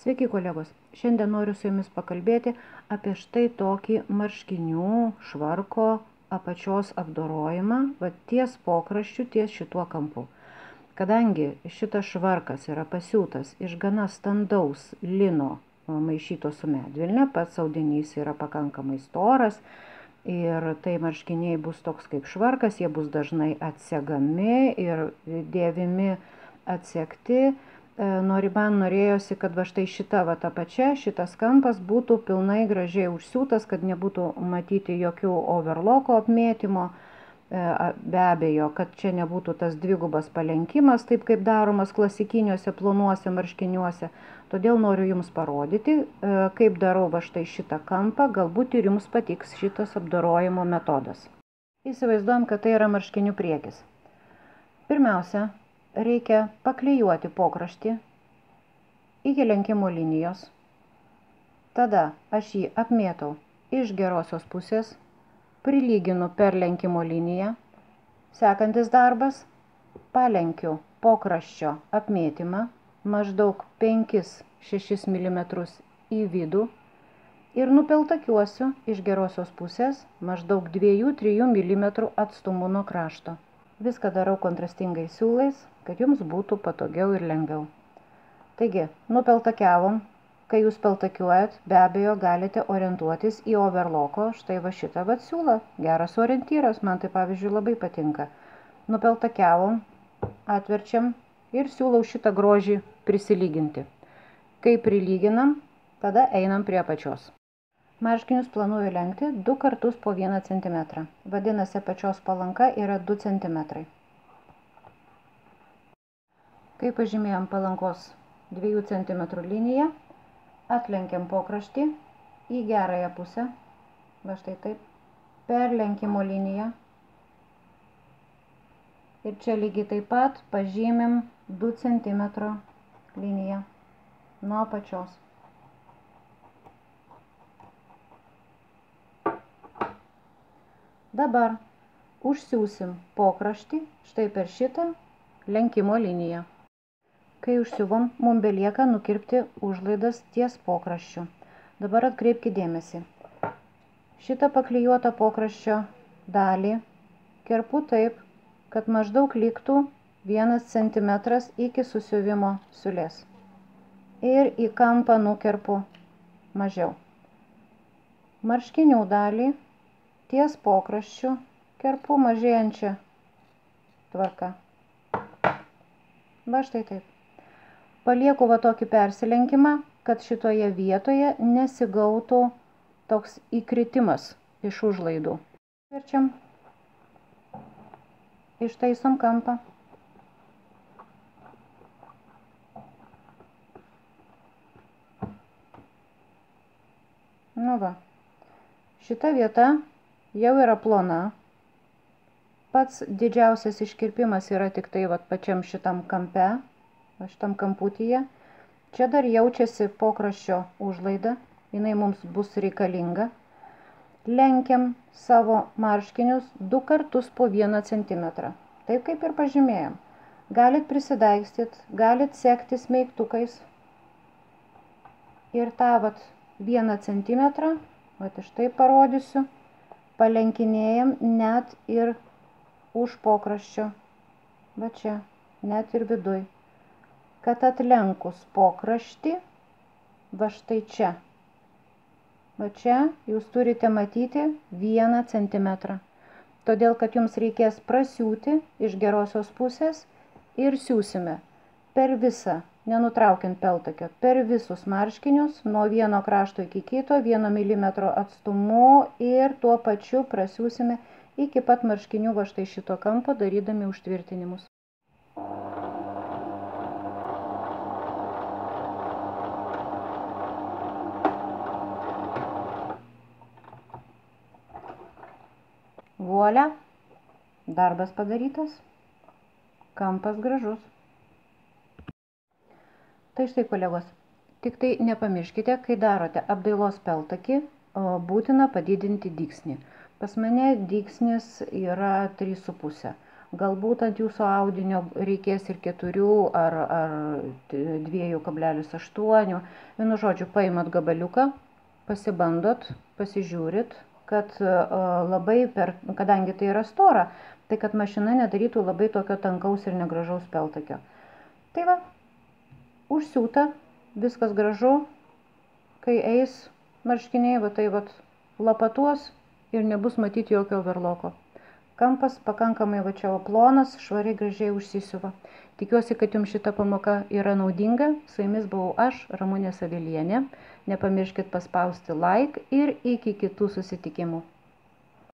Sveiki kolegos, šiandien noriu su jumis pakalbėti apie štai tokį marškinių švarko apačios apdorojimą, ties pokraščiu, ties šituo kampu. Kadangi šitas švarkas yra pasiūtas iš gana standaus lino maišyto su medvilne, pats audinys yra pakankamai storas ir tai marškiniai bus toks kaip švarkas, jie bus dažnai atsegami ir dėvimi atsegti. Man norėjosi, kad va štai šita apačia, šitas kampas būtų pilnai gražiai užsiūtas, kad nebūtų matyti jokių overloko apmėtymo. Be abejo, kad čia nebūtų tas dvigubas palenkimas, taip kaip daromas klasikiniuose plonuose marškiniuose. Todėl noriu jums parodyti, kaip darau va štai šitą kampą, galbūt ir jums patiks šitas apdorojimo metodas. Įsivaizduojam, kad tai yra marškinių priekis. Pirmiausia, reikia paklijuoti pokraštį iki lenkimo linijos. Tada aš jį apmėtau iš gerosios pusės, prilyginu per lenkimo liniją. Sekantis darbas, palenkiu pokraščio apmėtymą maždaug 5-6 mm į vidų ir nupeltakiuosiu iš gerosios pusės maždaug 2-3 mm atstumu nuo krašto. Viską darau kontrastingais siūlais, kad jums būtų patogiau ir lengviau. Taigi, nupeltakiavom. Kai jūs peltakiuojat, be abejo, galite orientuotis į overloko, štai va šitą siūlą. Geras orientyras, man tai pavyzdžiui labai patinka. Nupeltakiavom, atverčiam ir siūlau šitą grožį prisilyginti. Kai prilyginam, tada einam prie apačios. Marškinius planuoju lenkti 2 kartus po 1 cm. Vadinasi, apačios palanka yra 2 cm. Kai pažymėjom palankos 2 cm liniją, atlenkiam pokraštį į gerąją pusę, va štai taip, per lenkimo liniją. Ir čia lygiai taip pat pažymim 2 cm liniją nuo apačios. Dabar užsiūsim pokraštį štai per šitą lenkimo liniją. Kai užsiuvom, mums belieka nukirpti užlaidas ties pokraščiu. Dabar atkreipkite dėmesį. Šitą paklijuotą pokraščio dalį kerpu taip, kad maždaug liktų 1 cm iki susiuvimo siūlės. Ir į kampą nukerpu mažiau. Marškinių dalį ties pokraščiu kerpu mažėjančią tvarką. Va štai taip. Palieku va tokį persilenkimą, kad šitoje vietoje nesigautų toks įkritimas iš užlaidų. Verčiam. Ištaisom kampą. Nu va. Šita vieta jau yra plona. Pats didžiausias iškirpimas yra tik tai vat pačiam šitam kampe. Va šitam kamputyje. Čia dar jaučiasi pokraščio užlaida, jinai mums bus reikalinga. Lenkiam savo marškinius 2 kartus po 1 cm. Taip kaip ir pažymėjom. Galit prisidaigstyt, galit sekti smeigtukais. Ir tą 1 cm, štai parodysiu, palenkinėjam net ir už pokraščio. Va čia, net ir viduj. Kad atlenkus pokraštį, va štai čia. Va čia jūs turite matyti 1 cm. Todėl, kad jums reikės prasiūti iš gerosios pusės ir siūsime per visą, nenutraukiant peltakio, per visus marškinius, nuo vieno krašto iki kito, 1 mm atstumu ir tuo pačiu prasiūsime iki pat marškinių va štai šito kampo, darydami užtvirtinimus. Vuolia, darbas padarytas, kampas gražus. Tai štai kolegos, tik tai nepamirškite, kai darote apdailos peltakį, būtina padidinti dygsnį. Pas mane dygsnis yra 3,5. Galbūt ant jūsų audinio reikės ir 4 ar 2,8. Vienu žodžiu, paimat gabaliuką, pasibandot, pasižiūrit, kad kadangi tai yra stora, tai kad mašina nedarytų labai tokio tankaus ir negražaus peltakio. Tai va, užsiūta, viskas gražu, kai eis marškiniai, va tai va lapatuos ir nebus matyti jokio overloko. Kampas pakankamai va čia plonas, švariai gražiai užsisiuva. Tikiuosi, kad jums šita pamoka yra naudinga. Su jumis buvau aš, Ramunė Savilienė. Nepamirškit paspausti like ir iki kitų susitikimų.